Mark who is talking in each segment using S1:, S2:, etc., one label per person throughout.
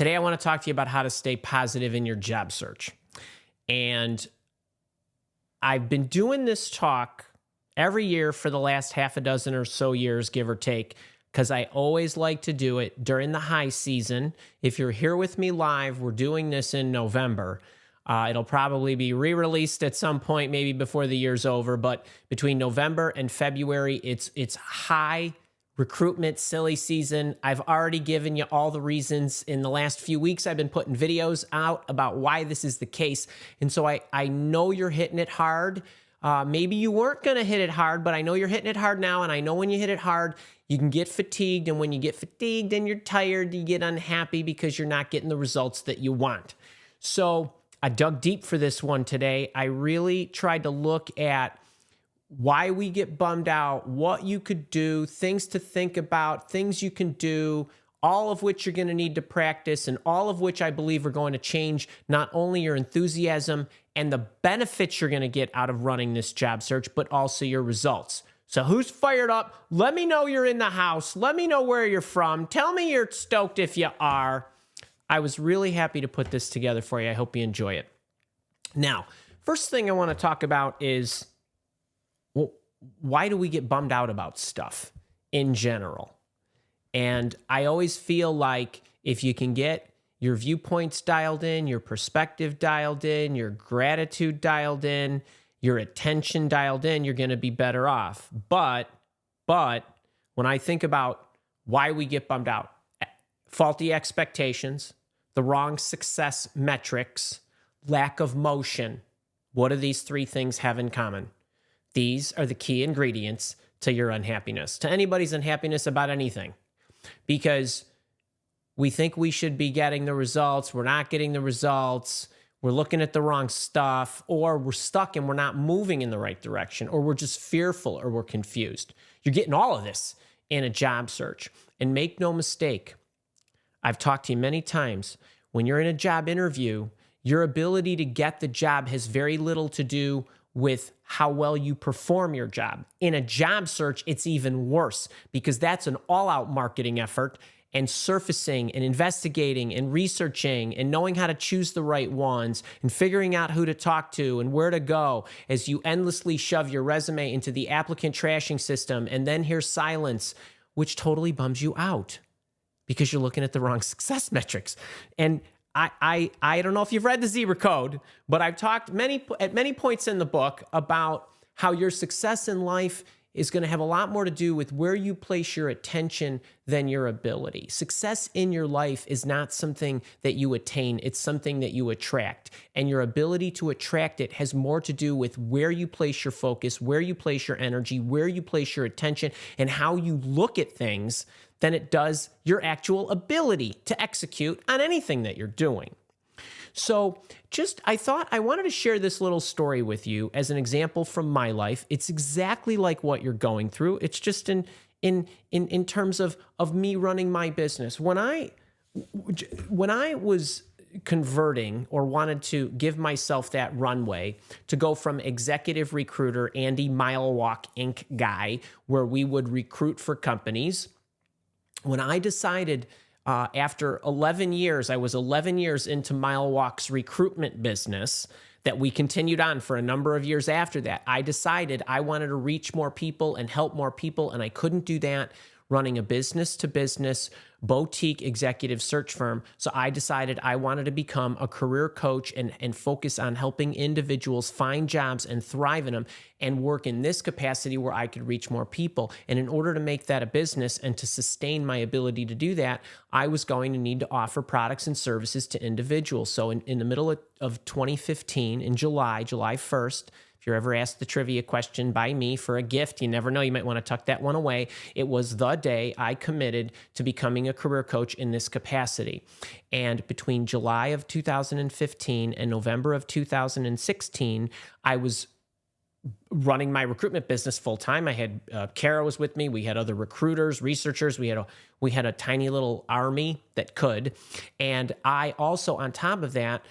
S1: Today, I want to talk to you about how to stay positive in your job search. And I've been doing this talk every year for the last half a dozen or so years, give or take, because I always like to do it during the high season. If you're here with me live, we're doing this in November. It'll probably be re-released at some point, maybe before the year's over. But between November and February, it's high recruitment silly season. I've already given you all the reasons. In the last few weeks, I've been putting videos out about why this is the case. And so I know you're hitting it hard. Maybe you weren't going to hit it hard, but I know you're hitting it hard now. And I know when you hit it hard, you can get fatigued. And when you get fatigued and you're tired, you get unhappy because you're not getting the results that you want. So I dug deep for this one today. I really tried to look at why we get bummed out, what you could do, things to think about, things you can do, all of which you're going to need to practice, and all of which I believe are going to change not only your enthusiasm and the benefits you're going to get out of running this job search, but also your results. So who's fired up? Let me know you're in the house. Let me know where you're from. Tell me you're stoked if you are. I was really happy to put this together for you. I hope you enjoy it. Now, first thing I want to talk about is, well, why do we get bummed out about stuff in general? And I always feel like if you can get your viewpoints dialed in, your perspective dialed in, your gratitude dialed in, your attention dialed in, you're going to be better off. But when I think about why we get bummed out, faulty expectations, the wrong success metrics, lack of motion, what do these three things have in common? These are the key ingredients to your unhappiness, to anybody's unhappiness about anything. Because we think we should be getting the results, we're not getting the results, we're looking at the wrong stuff, or we're stuck and we're not moving in the right direction, or we're just fearful, or we're confused. You're getting all of this in a job search. And make no mistake, I've talked to you many times, when you're in a job interview, your ability to get the job has very little to do with how well you perform your job. In a job search, it's even worse because that's an all-out marketing effort, and surfacing and investigating and researching and knowing how to choose the right ones and figuring out who to talk to and where to go as you endlessly shove your resume into the applicant trashing system and then hear silence, which totally bums you out because you're looking at the wrong success metrics. And I don't know if you've read the Zebra Code, but I've talked at many points in the book about how your success in life is going to have a lot more to do with where you place your attention than your ability. Success in your life is not something that you attain, it's something that you attract. And your ability to attract it has more to do with where you place your focus, where you place your energy, where you place your attention, and how you look at things than it does your actual ability to execute on anything that you're doing. So I thought I wanted to share this little story with you as an example from my life. It's exactly like what you're going through. It's just in terms of me running my business. When I was converting or wanted to give myself that runway to go from executive recruiter, Andy Mile Walk Inc. guy, where we would recruit for companies, when I decided after 11 years, I was 11 years into Mile Walk's recruitment business that we continued on for a number of years after that. I decided I wanted to reach more people and help more people, and I couldn't do that running a business-to-business boutique executive search firm. So I decided I wanted to become a career coach and focus on helping individuals find jobs and thrive in them and work in this capacity where I could reach more people. And in order to make that a business and to sustain my ability to do that, I was going to need to offer products and services to individuals. So in the middle of 2015, in July 1st, if you're ever asked the trivia question by me for a gift, you never know, you might want to tuck that one away. It was the day I committed to becoming a career coach in this capacity. And between July of 2015 and November of 2016, I was running my recruitment business full time. I had Kara was with me. We had other recruiters, researchers. We had a tiny little army that could. And I also, on top of that,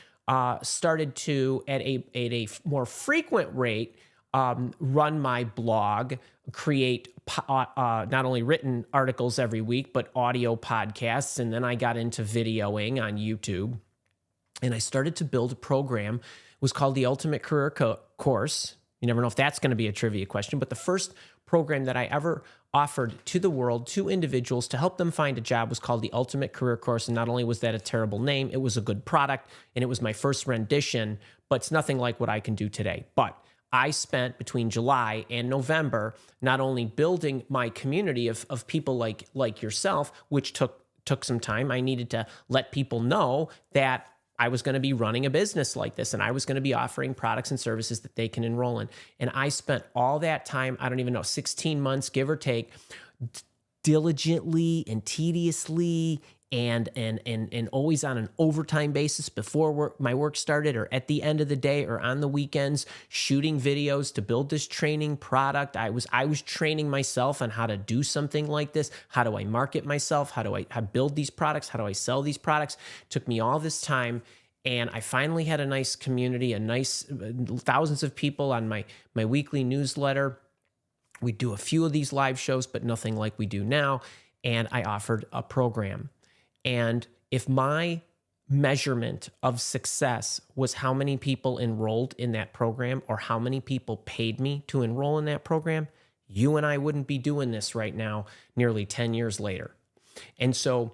S1: started to, at a more frequent rate, run my blog, create not only written articles every week, but audio podcasts. And then I got into videoing on YouTube. And I started to build a program. It was called the Ultimate Career Course. You never know if that's going to be a trivia question, but the first program that I ever offered to the world, to individuals to help them find a job, was called the Ultimate Career Course. And not only was that a terrible name, it was a good product, and it was my first rendition, but it's nothing like what I can do today. But I spent between July and November not only building my community of people like yourself, which took some time. I needed to let people know that I was going to be running a business like this, and I was going to be offering products and services that they can enroll in. And I spent all that time, I don't even know, 16 months, give or take, diligently and tediously and always on an overtime basis before my work started, or at the end of the day, or on the weekends, shooting videos to build this training product. I was training myself on how to do something like this. How do I market myself? How do I build these products? How do I sell these products? It took me all this time, and I finally had a nice community, thousands of people on my weekly newsletter. We do a few of these live shows, but nothing like we do now. And I offered a program. And if my measurement of success was how many people enrolled in that program, or how many people paid me to enroll in that program, you and I wouldn't be doing this right now, nearly 10 years later. And so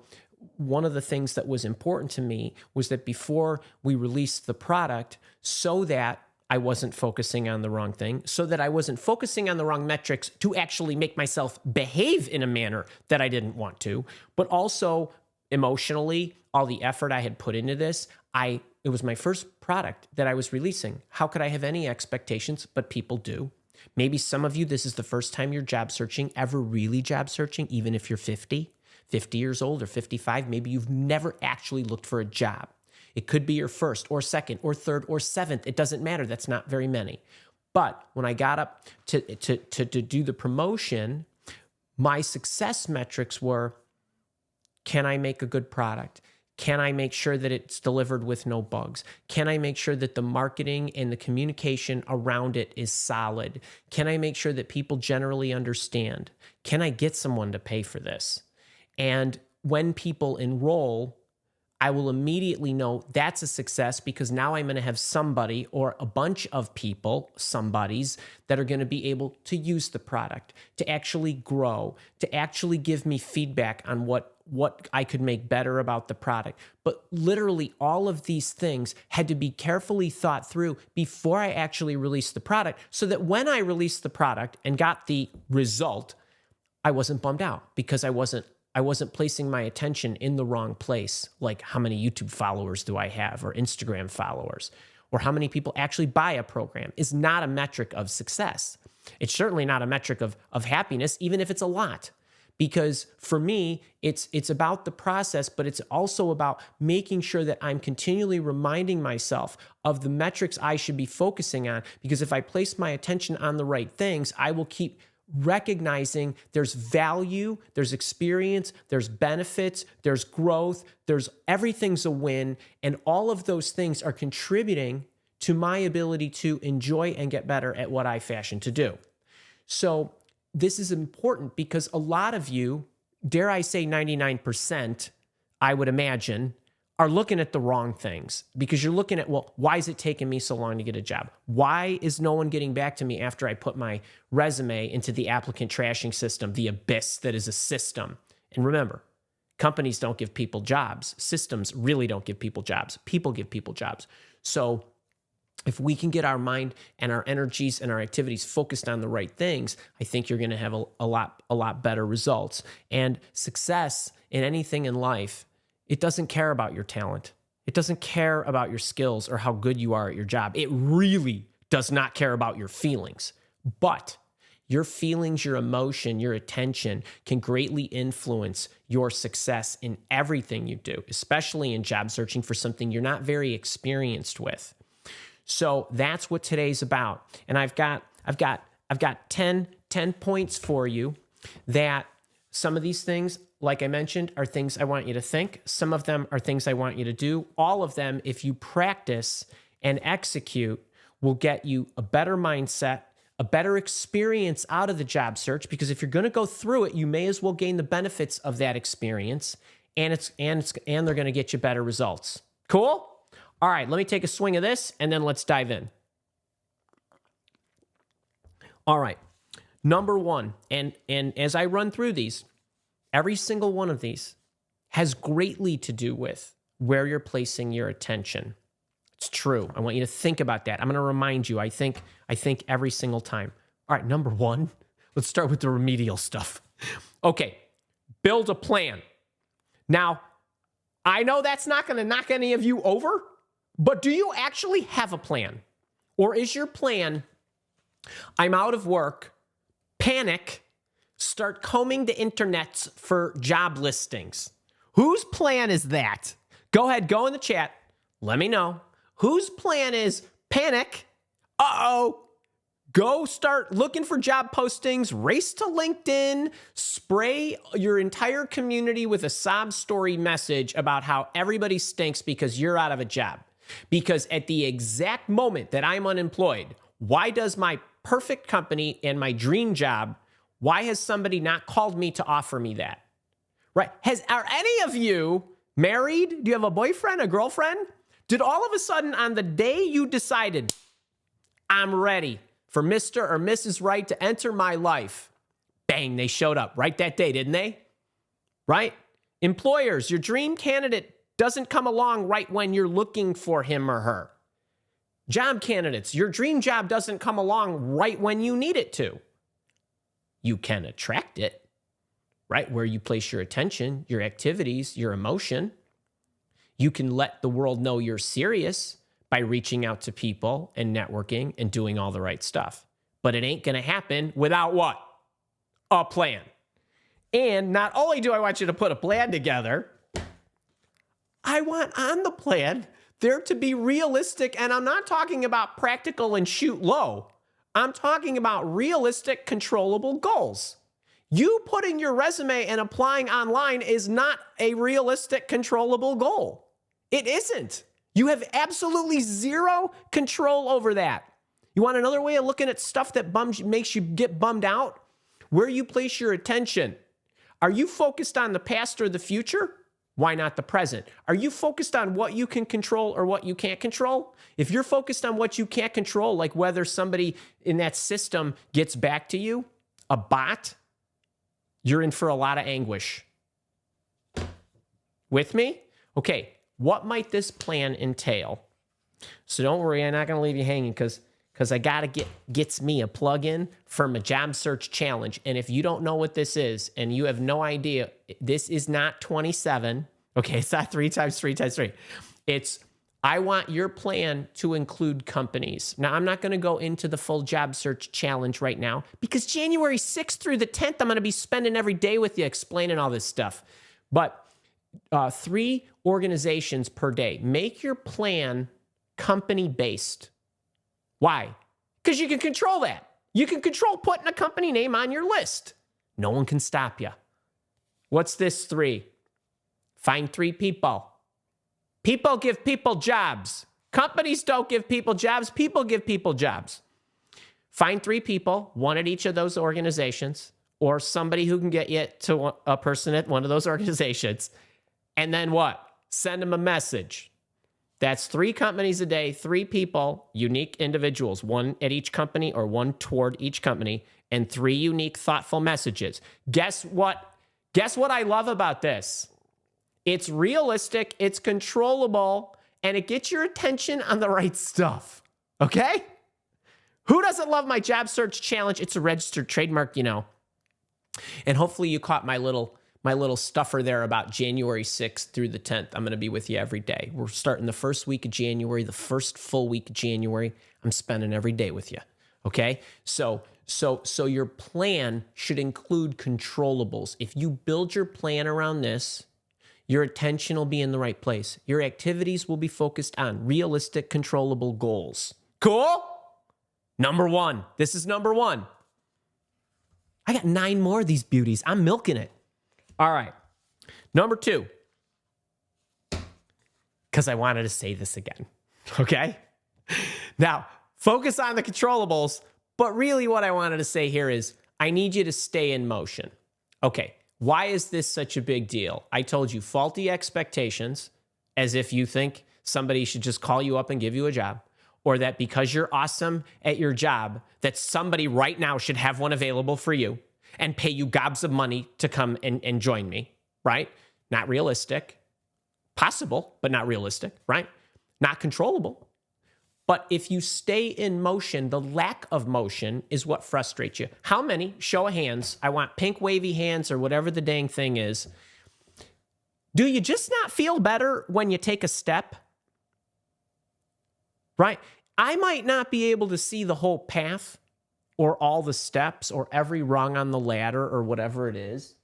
S1: one of the things that was important to me was that before we released the product, so that I wasn't focusing on the wrong thing, so that I wasn't focusing on the wrong metrics to actually make myself behave in a manner that I didn't want to, but also emotionally, all the effort I had put into this, it was my first product that I was releasing. How could I have any expectations? But people do. Maybe some of you, this is the first time you're job searching, ever really job searching, even if you're 50 years old or 55. Maybe you've never actually looked for a job. It could be your first or second or third or seventh. It doesn't matter. That's not very many. But when I got up to do the promotion, my success metrics were, can I make a good product? Can I make sure that it's delivered with no bugs? Can I make sure that the marketing and the communication around it is solid? Can I make sure that people generally understand? Can I get someone to pay for this? And when people enroll, I will immediately know that's a success, because now I'm going to have somebody or a bunch of people, somebodies, that are going to be able to use the product, to actually grow, to actually give me feedback on what I could make better about the product. But literally all of these things had to be carefully thought through before I actually released the product, so that when I released the product and got the result, I wasn't bummed out, because I wasn't placing my attention in the wrong place, like how many YouTube followers do I have, or Instagram followers, or how many people actually buy a program is not a metric of success. It's certainly not a metric of happiness, even if it's a lot. Because for me, it's about the process, but it's also about making sure that I'm continually reminding myself of the metrics I should be focusing on. Because if I place my attention on the right things, I will keep recognizing there's value, there's experience, there's benefits, there's growth, everything's a win. And all of those things are contributing to my ability to enjoy and get better at what I fashion to do. So this is important, because a lot of you, dare I say 99%, I would imagine, are looking at the wrong things, because you're looking at, well, why is it taking me so long to get a job? Why is no one getting back to me after I put my resume into the applicant trashing system, the abyss that is a system? And remember, companies don't give people jobs. Systems really don't give people jobs. People give people jobs. So if we can get our mind and our energies and our activities focused on the right things, I think you're going to have a lot better results. And success in anything in life, it doesn't care about your talent. It doesn't care about your skills or how good you are at your job. It really does not care about your feelings. But your feelings, your emotion, your attention can greatly influence your success in everything you do, especially in job searching for something you're not very experienced with. So that's what today's about. And I've got 10 points for you, that some of these things, like I mentioned, are things I want you to think. Some of them are things I want you to do. All of them, if you practice and execute, will get you a better mindset, a better experience out of the job search, because if you're going to go through it, you may as well gain the benefits of that experience, and they're going to get you better results. Cool? All right, let me take a swing of this and then let's dive in. All right. Number one, and as I run through these, every single one of these has greatly to do with where you're placing your attention. It's true. I want you to think about that. I'm going to remind you, I think every single time. All right, number one, let's start with the remedial stuff. Okay, build a plan. Now, I know that's not going to knock any of you over, but do you actually have a plan? Or is your plan, I'm out of work, panic, start combing the internets for job listings? Whose plan is that? Go ahead, go in the chat. Let me know. Whose plan is panic? Go start looking for job postings, race to LinkedIn, spray your entire community with a sob story message about how everybody stinks because you're out of a job. Because at the exact moment that I'm unemployed, why does my perfect company and my dream job, why has somebody not called me to offer me that? Right? Are any of you married? Do you have a boyfriend, a girlfriend? Did all of a sudden on the day you decided, I'm ready for Mr. or Mrs. Right to enter my life, bang, they showed up right that day, didn't they? Right? Employers, your dream candidate doesn't come along right when you're looking for him or her. Job candidates, your dream job doesn't come along right when you need it to. You can attract it, right? Where you place your attention, your activities, your emotion. You can let the world know you're serious by reaching out to people and networking and doing all the right stuff. But it ain't going to happen without what? A plan. And not only do I want you to put a plan together, I want on the plan there to be realistic, and I'm not talking about practical and shoot low. I'm talking about realistic, controllable goals. You putting your resume and applying online is not a realistic, controllable goal. It isn't. You have absolutely zero control over that. You want another way of looking at stuff that makes you get bummed out? Where you place your attention. Are you focused on the past or the future? Why not the present? Are you focused on what you can control or what you can't control? If you're focused on what you can't control, like whether somebody in that system gets back to you, a bot, you're in for a lot of anguish. With me? Okay, what might this plan entail? So don't worry, I'm not going to leave you hanging because I got to gets me a plug-in from a job search challenge. And if you don't know what this is and you have no idea, this is not 27. Okay, it's not 3 times 3 times 3. It's, I want your plan to include companies. Now, I'm not going to go into the full job search challenge right now because January 6th through the 10th, I'm going to be spending every day with you explaining all this stuff. But 3 organizations per day. Make your plan company-based. Why? Because you can control that. You can control putting a company name on your list. No one can stop you. What's this 3? Find 3 people. People give people jobs. Companies don't give people jobs. People give people jobs. Find 3 people, one at each of those organizations, or somebody who can get you to a person at one of those organizations. And then what? Send them a message. That's 3 companies a day, 3 people, unique individuals, one at each company or one toward each company, and 3 unique, thoughtful messages. Guess what? Guess what I love about this? It's realistic, it's controllable, and it gets your attention on the right stuff. Okay? Who doesn't love my job search challenge? It's a registered trademark, you know. And hopefully you caught my little stuffer there about January 6th through the 10th. I'm going to be with you every day. We're starting the first week of January, the first full week of January. I'm spending every day with you. Okay? So your plan should include controllables. If you build your plan around this, your attention will be in the right place. Your activities will be focused on realistic, controllable goals. Cool? Number 1. This is number 1. I got 9 more of these beauties. I'm milking it. All right. Number 2, because I wanted to say this again. Okay? Now, focus on the controllables, But really what I wanted to say here is I need you to stay in motion. Okay, why is this such a big deal? I told you faulty expectations, as if you think somebody should just call you up and give you a job, or that because you're awesome at your job, that somebody right now should have one available for you and pay you gobs of money to come and join me, right? Not realistic. Possible, but not realistic, right? Not controllable. But if you stay in motion, the lack of motion is what frustrates you. How many, show of hands, I want pink wavy hands or whatever the dang thing is. Do you just not feel better when you take a step? Right? I might not be able to see the whole path or all the steps or every rung on the ladder or whatever it is.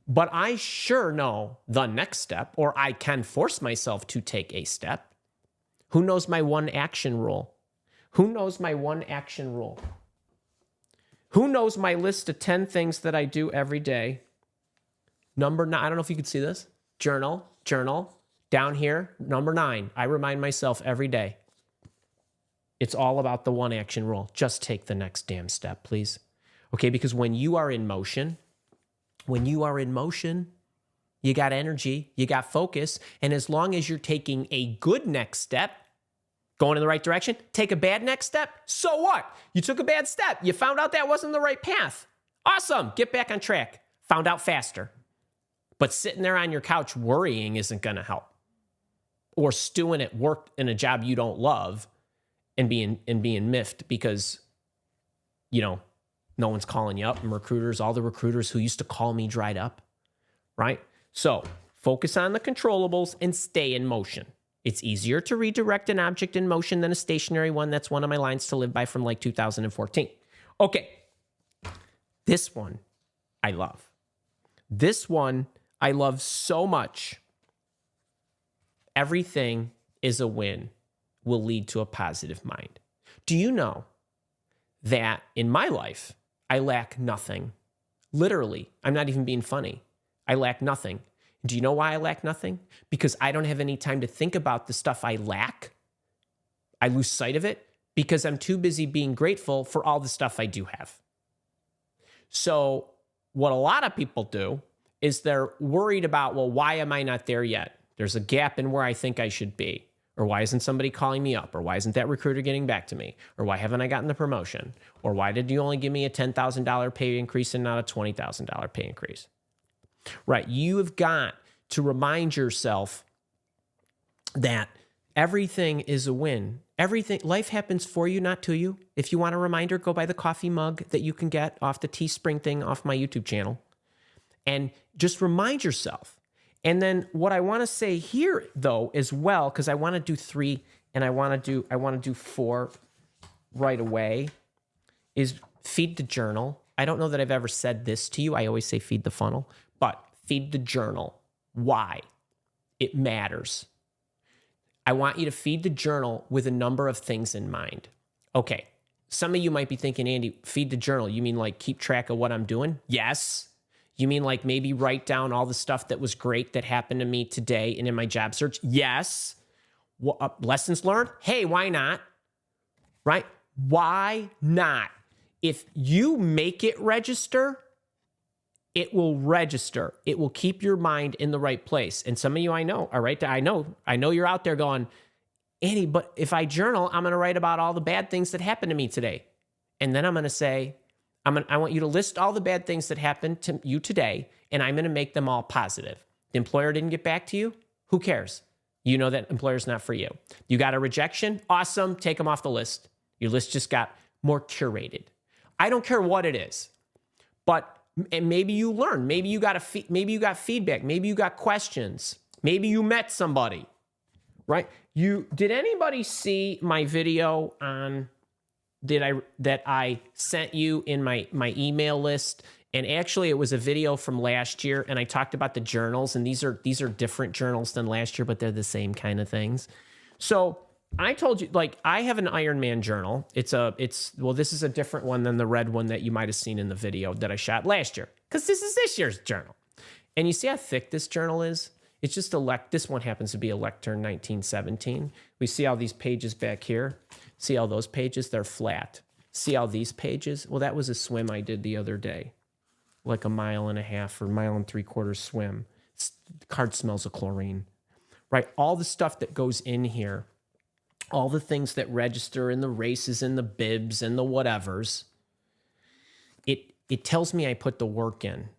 S1: But I sure know the next step, or I can force myself to take a step. Who knows my one action rule? Who knows my one action rule? Who knows my list of 10 things that I do every day? Number 9, I don't know if you can see this. Journal. Down here, number 9, I remind myself every day. It's all about the one action rule. Just take the next damn step, please. Okay, because when you are in motion, you got energy, you got focus, and as long as you're taking a good next step, going in the right direction, take a bad next step, so what? You took a bad step. You found out that wasn't the right path. Awesome. Get back on track. Found out faster. But sitting there on your couch worrying isn't going to help. Or stewing at work in a job you don't love and being miffed because, no one's calling you up, and all the recruiters who used to call me dried up, right? So focus on the controllables and stay in motion. It's easier to redirect an object in motion than a stationary one. That's one of my lines to live by from like 2014. Okay, this one I love. This one I love so much. Everything is a win will lead to a positive mind. Do you know that in my life, I lack nothing? Literally, I'm not even being funny. I lack nothing. Do you know why I lack nothing? Because I don't have any time to think about the stuff I lack. I lose sight of it because I'm too busy being grateful for all the stuff I do have. So what a lot of people do is they're worried about, well, why am I not there yet? There's a gap in where I think I should be. Or why isn't somebody calling me up? Or why isn't that recruiter getting back to me? Or why haven't I gotten the promotion? Or why did you only give me a $10,000 pay increase and not a $20,000 pay increase? Right. You have got to remind yourself that everything is a win. Life happens for you, not to you. If you want a reminder, go buy the coffee mug that you can get off the Teespring thing off my YouTube channel. And just remind yourself. And then what I want to say here, though, as well, because I want to do 3 and I want to do 4 right away, is feed the journal. I don't know that I've ever said this to you. I always say feed the funnel, but feed the journal. Why? It matters. I want you to feed the journal with a number of things in mind. Okay, some of you might be thinking, Andy, feed the journal. You mean like keep track of what I'm doing? Yes. You mean like maybe write down all the stuff that was great that happened to me today and in my job search? Yes. Lessons learned? Hey, why not? Right? Why not? If you make it register, it will register. It will keep your mind in the right place. And some of you I know, all right, I know you're out there going, Andy, but if I journal, I'm going to write about all the bad things that happened to me today. And then I'm going to say, I want you to list all the bad things that happened to you today, and I'm going to make them all positive. The employer didn't get back to you? Who cares? You know that employer's not for you. You got a rejection? Awesome. Take them off the list. Your list just got more curated. I don't care what it is, and maybe you learn. Maybe you got feedback. Maybe you got questions. Maybe you met somebody, right? Did anybody see my video on that I sent you in my email list? And actually it was a video from last year, and I talked about the journals, and these are different journals than last year, but they're the same kind of things. So I told you, like, I have an Ironman journal. This is a different one than the red one that you might have seen in the video that I shot last year, because this is this year's journal. And you see how thick this journal is? It's just this one happens to be a lectern 1917. We see all these pages back here. See all those pages? They're flat. See all these pages? Well, that was a swim I did the other day, like a 1.5 or 1.75 swim. The card smells of chlorine, right? All the stuff that goes in here, all the things that register in the races and the bibs and the whatevers, it tells me I put the work in.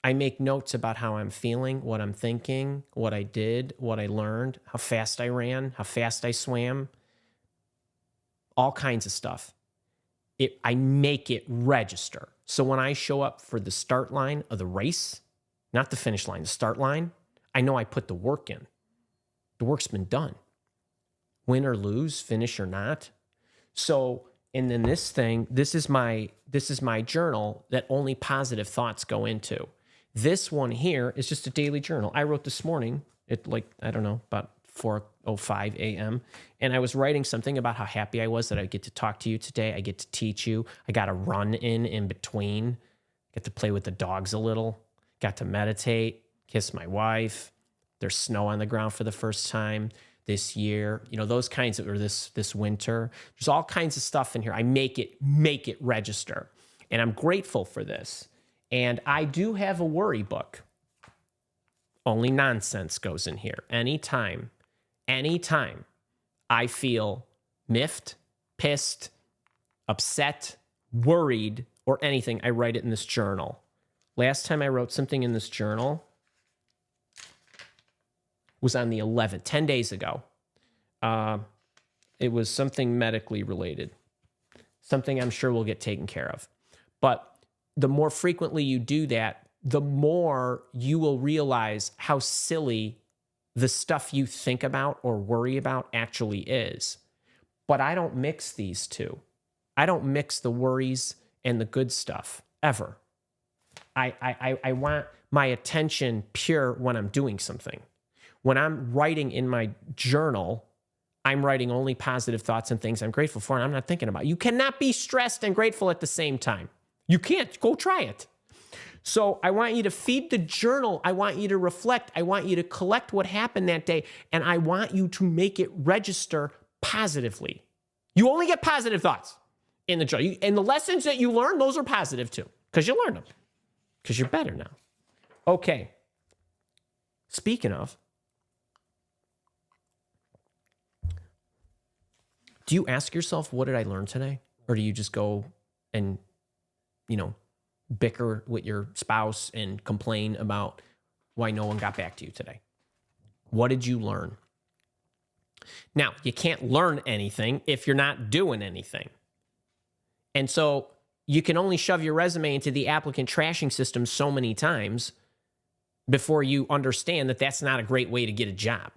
S1: I make notes about how I'm feeling, what I'm thinking, what I did, what I learned, how fast I ran, how fast I swam, all kinds of stuff. I make it register. So when I show up for the start line of the race, not the finish line, the start line, I know I put the work in. The work's been done. Win or lose, finish or not. So, and then this is my journal that only positive thoughts go into. This one here is just a daily journal. I wrote this morning at about 4:05 a.m. And I was writing something about how happy I was that I get to talk to you today. I get to teach you. I got a run in between. Get to play with the dogs a little. Got to meditate, kiss my wife. There's snow on the ground for the first time this year. Those kinds of, or this winter. There's all kinds of stuff in here. I make it register. And I'm grateful for this. And I do have a worry book. Only nonsense goes in here. Anytime I feel miffed, pissed, upset, worried, or anything, I write it in this journal. Last time I wrote something in this journal was on the 11th, 10 days ago. It was something medically related, something I'm sure will get taken care of. But the more frequently you do that, the more you will realize how silly the stuff you think about or worry about actually is. But I don't mix these two. I don't mix the worries and the good stuff, ever. I want my attention pure when I'm doing something. When I'm writing in my journal, I'm writing only positive thoughts and things I'm grateful for, and I'm not thinking about it. You cannot be stressed and grateful at the same time. You can't. Go try it. So I want you to feed the journal. I want you to reflect. I want you to collect what happened that day, and I want you to make it register positively. You only get positive thoughts in the journal. And the lessons that you learn, those are positive too, because you learned them, because you're better now. Okay. Speaking of, do you ask yourself, what did I learn today? Or do you just go and, bicker with your spouse and complain about why no one got back to you today? What did you learn? Now, you can't learn anything if you're not doing anything. And so you can only shove your resume into the applicant trashing system so many times before you understand that that's not a great way to get a job.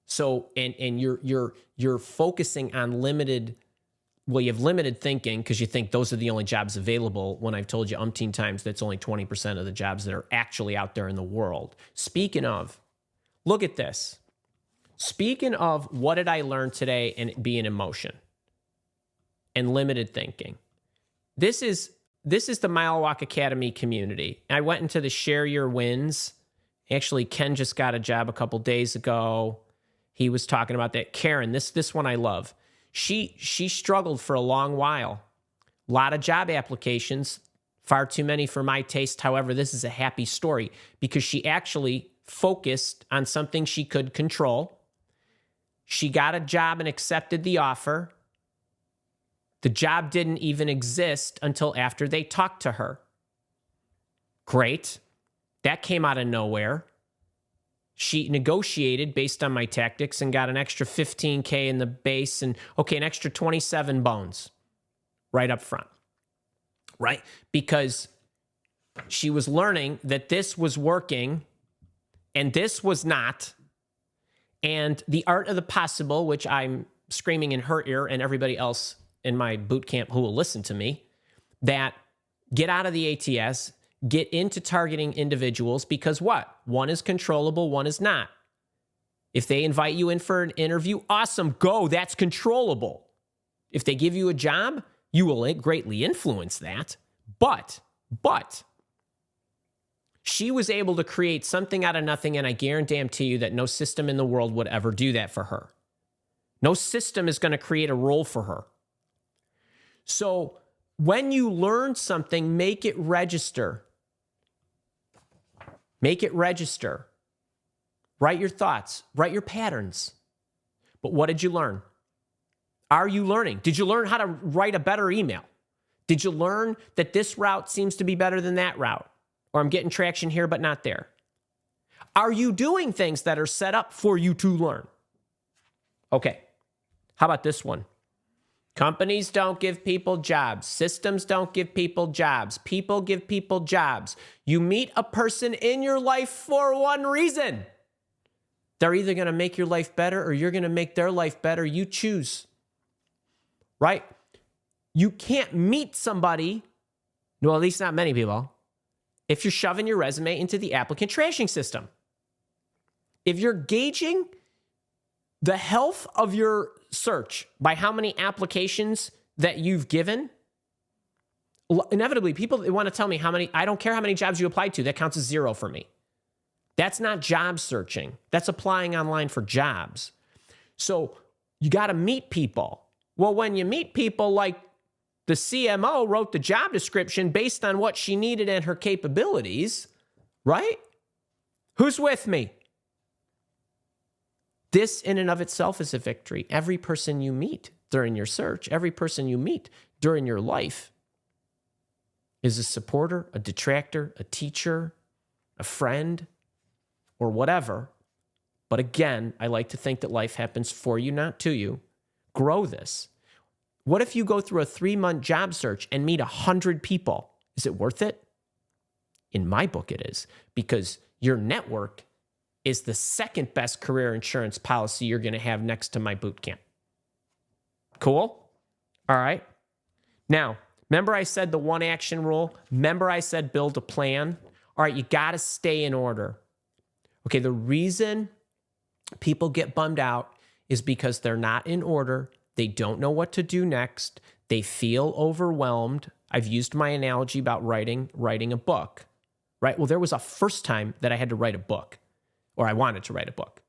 S1: So, and you're focusing on limited. Well, you have limited thinking because you think those are the only jobs available, when I've told you umpteen times that's only 20% of the jobs that are actually out there in the world. Speaking of, look at this. Speaking of, what did I learn today, and being emotion and limited thinking. This is the Mile Walk Academy community. I went into the Share Your Wins. Actually, Ken just got a job a couple days ago. He was talking about that. Karen, this one I love. She struggled for a long while. A lot of job applications, far too many for my taste. However, this is a happy story because she actually focused on something she could control. She got a job and accepted the offer. The job didn't even exist until after they talked to her. Great. That came out of nowhere. She negotiated based on my tactics and got an extra $15K in the base and, an extra 27 bones right up front, right? Because she was learning that this was working and this was not. And the art of the possible, which I'm screaming in her ear and everybody else in my boot camp who will listen to me, that get out of the ATS, get into targeting individuals, because what? One is controllable, one is not. If they invite you in for an interview, awesome, go, that's controllable. If they give you a job, you will greatly influence that. But She was able to create something out of nothing, and I guarantee you that no system in the world would ever do that for her. No system is going to create a role for her. So when you learn something, make it register. Make it register. Write your thoughts. Write your patterns. But what did you learn? Are you learning? Did you learn how to write a better email? Did you learn that this route seems to be better than that route? Or I'm getting traction here, but not there. Are you doing things that are set up for you to learn? Okay. How about this one? Companies don't give people jobs. Systems don't give people jobs. People give people jobs. You meet a person in your life for one reason. They're either going to make your life better or you're going to make their life better. You choose. Right? You can't meet somebody, no, at least not many people, if you're shoving your resume into the applicant trashing system. If you're gauging the health of your search by how many applications that you've given, inevitably people want to tell me how many, I don't care how many jobs you applied to, that counts as 0 for me. That's not job searching. That's applying online for jobs. So you got to meet people. Well, when you meet people, like the CMO wrote the job description based on what she needed and her capabilities, right? Who's with me? This in and of itself is a victory. Every person you meet during your search, every person you meet during your life is a supporter, a detractor, a teacher, a friend, or whatever. But again, I like to think that life happens for you, not to you. Grow this. What if you go through a 3-month job search and meet 100 people? Is it worth it? In my book, it is, because your network is the second best career insurance policy you're going to have next to my boot camp. Cool? All right. Now, remember I said the 1 action rule? Remember I said build a plan? All right, you got to stay in order. Okay, the reason people get bummed out is because they're not in order. They don't know what to do next. They feel overwhelmed. I've used my analogy about writing a book, right? Well, there was a first time that I had to write a book, or I wanted to write a book,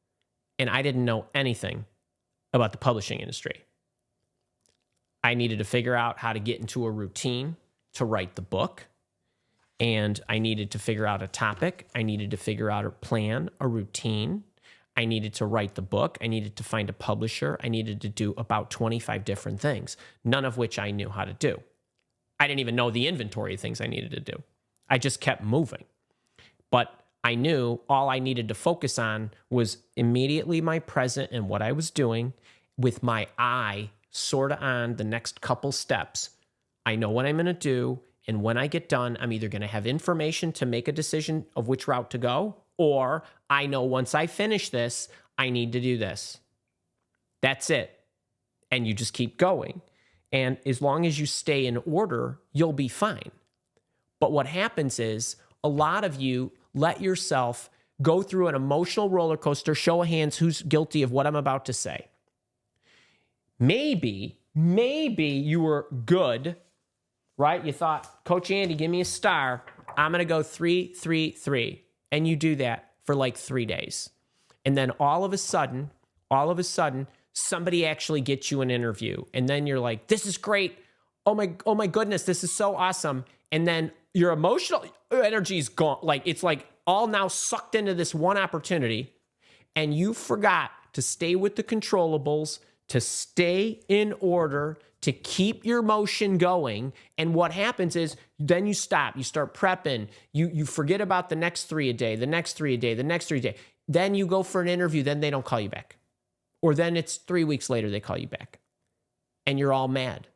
S1: and I didn't know anything about the publishing industry. I needed to figure out how to get into a routine to write the book, and I needed to figure out a topic. I needed to figure out a plan, a routine. I needed to write the book. I needed to find a publisher. I needed to do about 25 different things, none of which I knew how to do. I didn't even know the inventory of things I needed to do. I just kept moving. But I knew all I needed to focus on was immediately my present and what I was doing, with my eye sort of on the next couple steps. I know what I'm going to do, and when I get done, I'm either going to have information to make a decision of which route to go, or I know once I finish this, I need to do this. That's it. And you just keep going. And as long as you stay in order, you'll be fine. But what happens is a lot of you let yourself go through an emotional roller coaster. Show of hands, who's guilty of what I'm about to say? Maybe you were good, right? You thought, Coach Andy, give me a star. I'm going to go 3, 3, 3. And you do that for like 3 days. And then all of a sudden, somebody actually gets you an interview. And then you're like, this is great. Oh my goodness, this is so awesome. And then your emotional energy is gone. Like, it's like all now sucked into this one opportunity. And you forgot to stay with the controllables, to stay in order, to keep your motion going. And what happens is then you stop, you start prepping, you forget about the next 3 a day, the next 3 a day, the next 3 a day. Then you go for an interview, then they don't call you back. Or then it's 3 weeks later, they call you back. And you're all mad.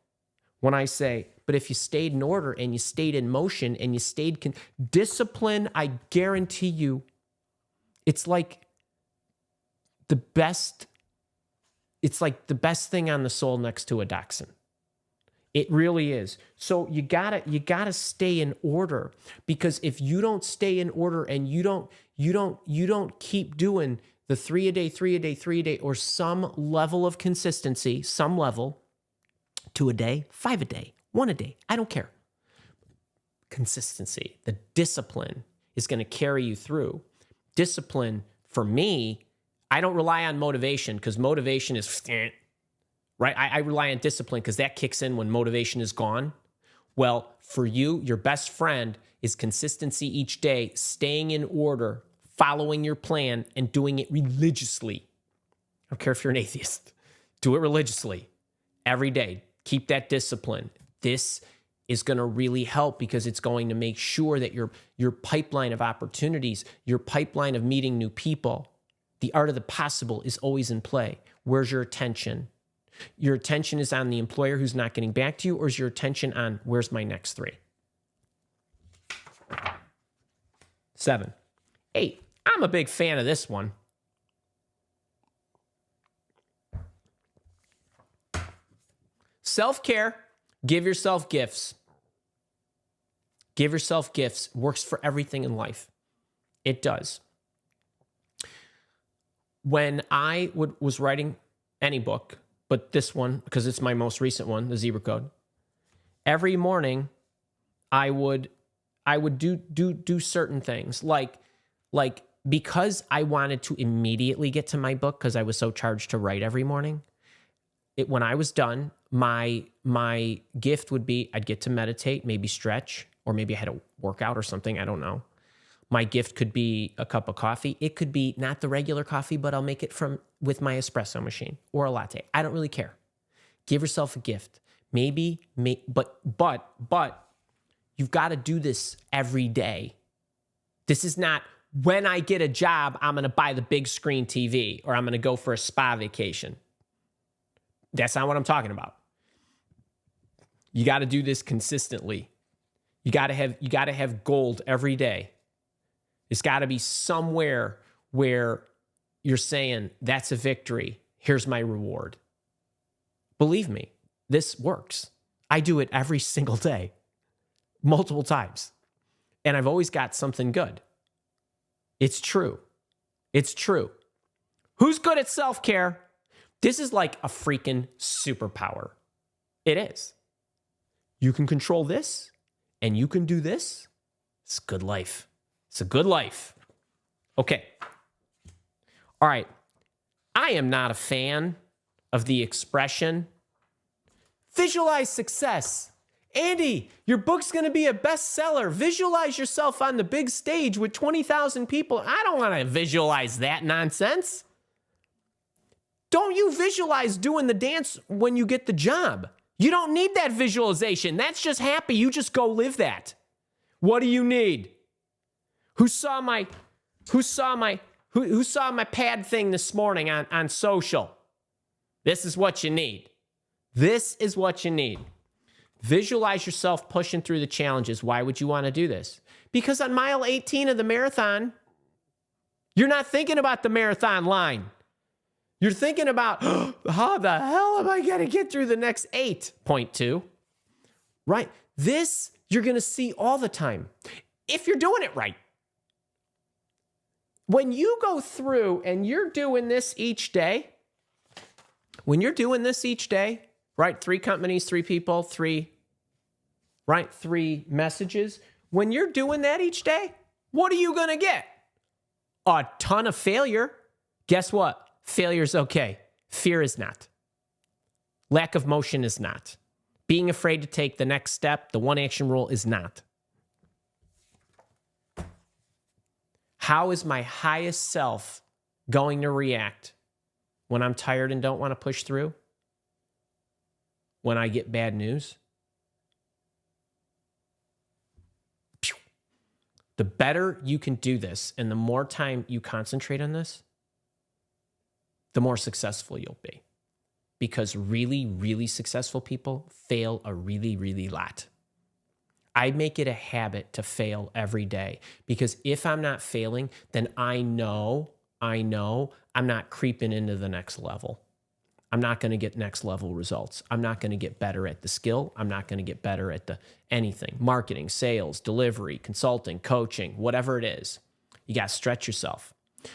S1: When I say, but if you stayed in order and you stayed in motion and you stayed discipline, I guarantee you, it's like the best thing on the soul next to a dachshund. It really is. So you gotta stay in order, because if you don't stay in order and you don't keep doing the 3 a day, 3 a day, 3 a day, or some level of consistency, some level, 2 a day, 5 a day, 1 a day, I don't care. Consistency, the discipline is going to carry you through. Discipline, for me, I don't rely on motivation because motivation is, right? I rely on discipline because that kicks in when motivation is gone. Well, for you, your best friend is consistency each day, staying in order, following your plan, and doing it religiously. I don't care if you're an atheist. Do it religiously every day. Keep that discipline. This is going to really help because it's going to make sure that your pipeline of opportunities, your pipeline of meeting new people, the art of the possible is always in play. Where's your attention? Your attention is on the employer who's not getting back to you, or is your attention on where's my next 3? 7. 8. I'm a big fan of this one. Self-care. Give yourself gifts. Give yourself gifts. Works for everything in life. It does. When I was writing any book, but this one, because it's my most recent one, the Zebra Code, every morning I would do certain things. Like because I wanted to immediately get to my book because I was so charged to write every morning, when I was done, my gift would be I'd get to meditate, maybe stretch, or maybe I had a workout or something. I don't know. My gift could be a cup of coffee. It could be not the regular coffee, but I'll make it with my espresso machine or a latte. I don't really care. Give yourself a gift. But you've got to do this every day. This is not when I get a job, I'm going to buy the big screen TV or I'm going to go for a spa vacation. That's not what I'm talking about. You got to do this consistently. You got to have gold every day. It's got to be somewhere where you're saying, that's a victory. Here's my reward. Believe me, this works. I do it every single day, multiple times. And I've always got something good. It's true. It's true. Who's good at self-care? This is like a freaking superpower. It is. You can control this and you can do this. It's a good life. It's a good life. Okay. All right. I am not a fan of the expression, visualize success. Andy, your book's going to be a bestseller. Visualize yourself on the big stage with 20,000 people. I don't want to visualize that nonsense. Don't you visualize doing the dance when you get the job. You don't need that visualization. That's just happy. You just go live that. What do you need? Who saw my pad thing this morning on social? This is what you need. This is what you need. Visualize yourself pushing through the challenges. Why would you want to do this? Because on mile 18 of the marathon, you're not thinking about the marathon line. You're thinking about, how the hell am I going to get through the next 8.2? Right? This you're going to see all the time if you're doing it right. When you go through and you're doing this each day, right? 3 companies, 3 people, 3 messages. When you're doing that each day, what are you going to get? A ton of failure. Guess what? Failure's okay. Fear is not. Lack of motion is not. Being afraid to take the next step, the 1 action rule, is not. How is my highest self going to react when I'm tired and don't want to push through? When I get bad news? The better you can do this and the more time you concentrate on this, the more successful you'll be. Because really, really successful people fail a really, really lot. I make it a habit to fail every day because if I'm not failing, then I know I'm not creeping into the next level. I'm not going to get next level results. I'm not going to get better at the skill. I'm not going to get better at anything. Marketing, sales, delivery, consulting, coaching, whatever it is. You got to stretch yourself.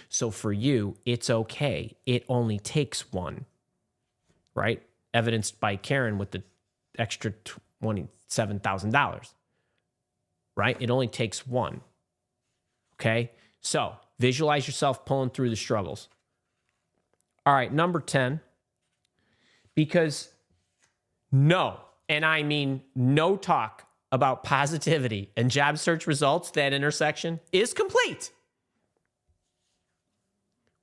S1: So for you, it's okay. It only takes 1, right? Evidenced by Karen with the extra $27,000, right? It only takes 1. Okay? So visualize yourself pulling through the struggles. All right, number 10, because no, and I mean no talk about positivity and job search results, that intersection is complete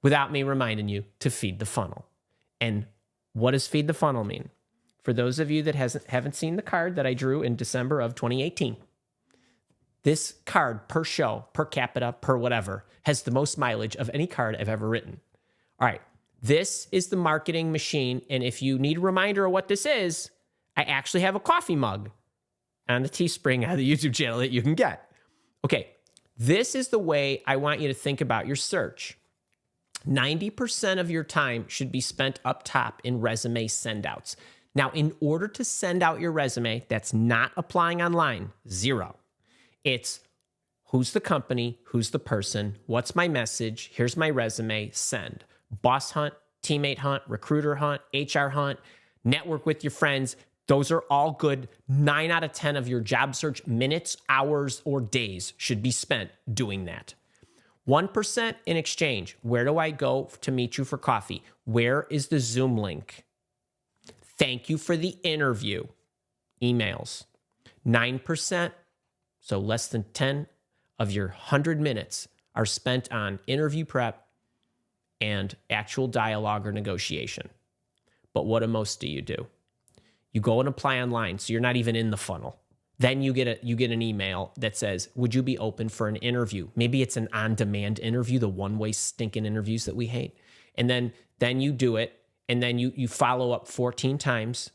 S1: without me reminding you to feed the funnel. And what does feed the funnel mean? For those of you that haven't seen the card that I drew in December of 2018, this card per show, per capita, per whatever, has the most mileage of any card I've ever written. All right, this is the marketing machine. And if you need a reminder of what this is, I actually have a coffee mug on the Teespring on the YouTube channel that you can get. Okay, this is the way I want you to think about your search. 90% of your time should be spent up top in resume sendouts. Now, in order to send out your resume, that's not applying online, 0. It's who's the company, who's the person, what's my message, here's my resume, send. Boss hunt, teammate hunt, recruiter hunt, HR hunt, network with your friends. Those are all good. 9 out of 10 of your job search minutes, hours, or days should be spent doing that. 1% in exchange. Where do I go to meet you for coffee? Where is the Zoom link? Thank you for the interview. Emails. 9%, so less than 10 of your 100 minutes are spent on interview prep and actual dialogue or negotiation. But what do most of you do? You go and apply online, so you're not even in the funnel. Then you get an email that says, would you be open for an interview? Maybe it's an on-demand interview, the one-way stinking interviews that we hate. And then you do it, and then you follow up 14 times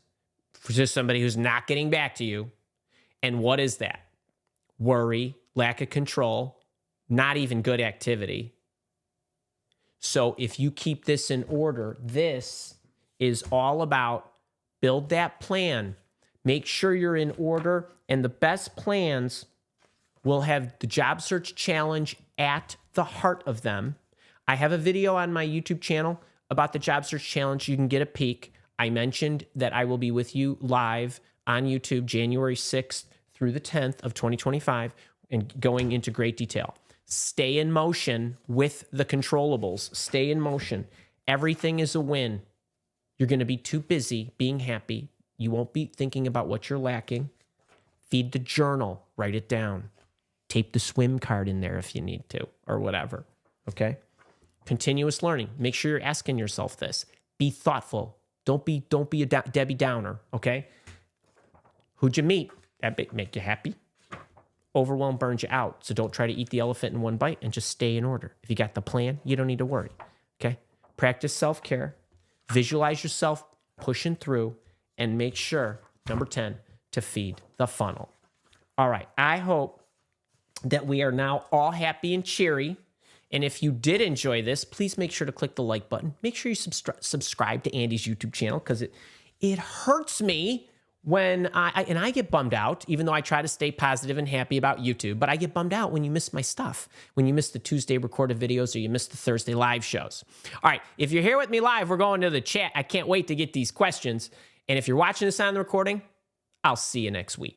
S1: for just somebody who's not getting back to you. And what is that? Worry, lack of control, not even good activity. So if you keep this in order, this is all about build that plan. Make sure you're in order, and the best plans will have the job search challenge at the heart of them. I have a video on my YouTube channel about the job search challenge. You can get a peek. I mentioned that I will be with you live on YouTube January 6th through the 10th of 2025 and going into great detail. Stay in motion with the controllables. Stay in motion. Everything is a win. You're going to be too busy being happy. You won't be thinking about what you're lacking. Feed the journal. Write it down. Tape the swim card in there if you need to, or whatever. Okay? Continuous learning. Make sure you're asking yourself this. Be thoughtful. Don't be a Debbie Downer. Okay? Who'd you meet? That make you happy? Overwhelm burns you out. So don't try to eat the elephant in one bite and just stay in order. If you got the plan, you don't need to worry. Okay? Practice self-care. Visualize yourself pushing through, and make sure, number 10, to feed the funnel. All right. I hope that we are now all happy and cheery. And if you did enjoy this, please make sure to click the like button. Make sure you subscribe to Andy's YouTube channel, because it hurts me when I get bummed out, even though I try to stay positive and happy about YouTube, but I get bummed out when you miss my stuff, when you miss the Tuesday recorded videos or you miss the Thursday live shows. All right, if you're here with me live, we're going to the chat. I can't wait to get these questions. And if you're watching this on the recording, I'll see you next week.